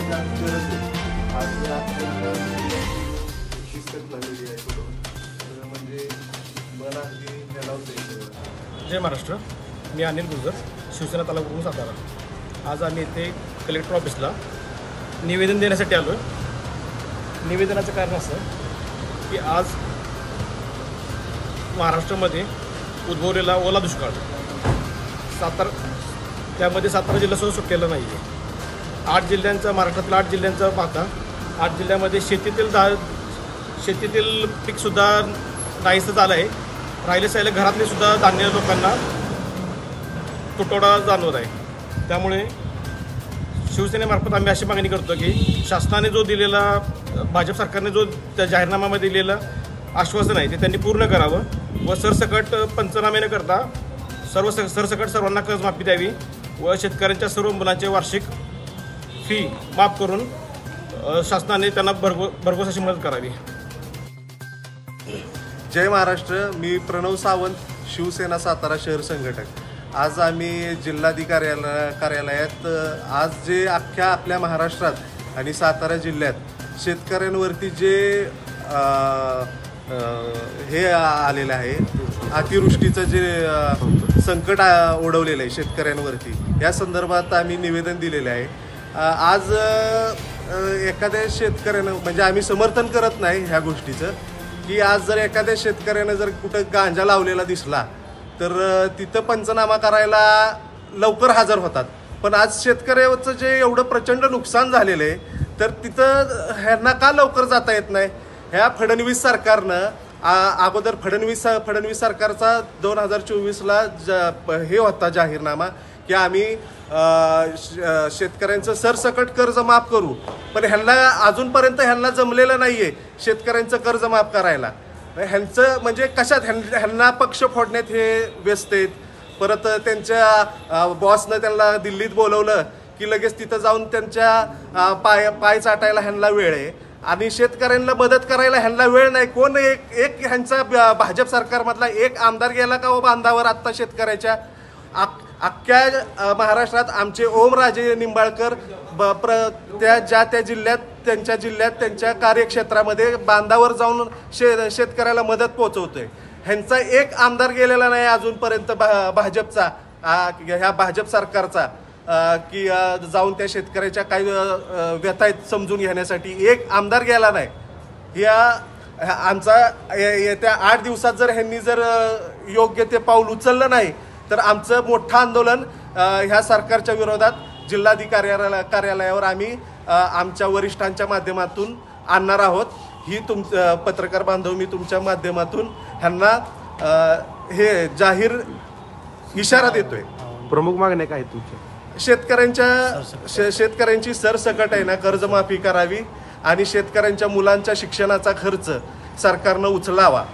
जय महाराष्ट्र. मी अनिल गुजर, शिवसेना तालुका सातारा. आज आम्ही इथे कलेक्टर ऑफिसला निवेदन देण्यासाठी आलो आहे. निवेदनाचं कारण असं की आज महाराष्ट्रामध्ये उद्भवलेला ओला दुष्काळ त्यामध्ये सातारा जिल्हा सुटलेला नाही आहे. 8 जिल्ह्यांचा, महाराष्ट्रातील 8 जिल्ह्यांचा पाहता 8 जिल्ह्यामध्ये शेतीतील पीकसुद्धा नाहीसं झालं आहे. राहिले घरातले सुद्धा धान्य लोकांना तुटवडा जाणवत आहे. त्यामुळे शिवसेनेमार्फत आम्ही अशी मागणी करतो की शासनाने जो दिलेला, भाजप सरकारने जो त्या जाहीरनाम्यामध्ये दिलेलं आश्वासन आहे ते त्यांनी पूर्ण करावं व सरसकट पंचनामे न करता सरसकट सर्वांना कर्जमाफी द्यावी व शेतकऱ्यांच्या सर्व मुलांचे वार्षिक फी माफ करून शासनाने त्यांना भरघोस अशी मदत करावी. जय महाराष्ट्र. मी प्रणव सावंत, शिवसेना सातारा शहर संघटक. आज आम्ही जिल्हाधिकारी कार्यालयात आज जे आपल्या महाराष्ट्रात आणि सातारा जिल्ह्यात शेतकऱ्यांवरती जे हे आलेलं आहे, अतिवृष्टीचं जे संकट ओढवलेलं आहे शेतकऱ्यांवरती, या संदर्भात आम्ही निवेदन दिलेलं आहे. आज एखाद्या शेतकऱ्यानं, म्हणजे आम्ही समर्थन करत नाही ह्या गोष्टीचं, की आज जर एखाद्या शेतकऱ्यानं जर कुठं गांजा लावलेला दिसला तर तिथं पंचनामा करायला लवकर हजर होतात. पण आज शेतकऱ्याचं जे एवढं प्रचंड नुकसान झालेलं आहे तर तिथं ह्यांना का लवकर जाता येत नाही? ह्या फडणवीस सरकारनं अगोदर फडणवीस सरकारचा 2024ला हे होता जाहीरनामा की आम्ही शेतकऱ्यांचं सरसकट कर्ज माफ करू, पण अजूनपर्यंत ह्यांना जमलेलं नाही आहे शेतकऱ्यांचं कर्ज माफ करायला. ह्यांचं म्हणजे कशात ह्यांना पक्ष फोडण्यात हे व्यस्त आहेत. परत त्यांच्या बॉसनं त्यांना दिल्लीत बोलवलं की लगेच तिथं जाऊन त्यांच्या पाय चाटायला ह्यांना वेळ आहे आणि शेतकऱ्यांना मदत करायला ह्यांना वेळ नाही. कोण एक ह्यांचा भाजप सरकारमधला एक आमदार गेला का हो बांधावर आत्ता शेतकऱ्याच्या? अख्ख्या महाराष्ट्रात आमचे ओमराजे निंबाळकर त्या जिल्ह्यात त्यांच्या कार्यक्षेत्रामध्ये बांधावर जाऊन शेतकऱ्याला मदत पोहोचवतोय. ह्यांचा एक आमदार गेलेला नाही अजूनपर्यंत भाजपचा, ह्या भाजप सरकारचा, की जाऊन त्या शेतकऱ्याच्या काही व्यथा आहेत समजून घेण्यासाठी एक आमदार गेला नाही. आमचा येत्या 8 दिवसात जर ह्यांनी जर योग्य ते पाऊल उचललं नाही तर आमचं मोठं आंदोलन ह्या सरकारच्या विरोधात जिल्हाधिकारी कार्यालयावर आम्ही आमच्या वरिष्ठांच्या माध्यमातून आणणार आहोत. ही पत्रकार बांधव मी तुमच्या माध्यमातून ह्यांना हे जाहीर इशारा देतोय. प्रमुख मागण्या काय तुमच्या? शेतकऱ्यांची सरसकट आहे ना कर्जमाफी करावी आणि शेतकऱ्यांच्या मुलांच्या शिक्षणाचा खर्च सरकारनं उचलावा.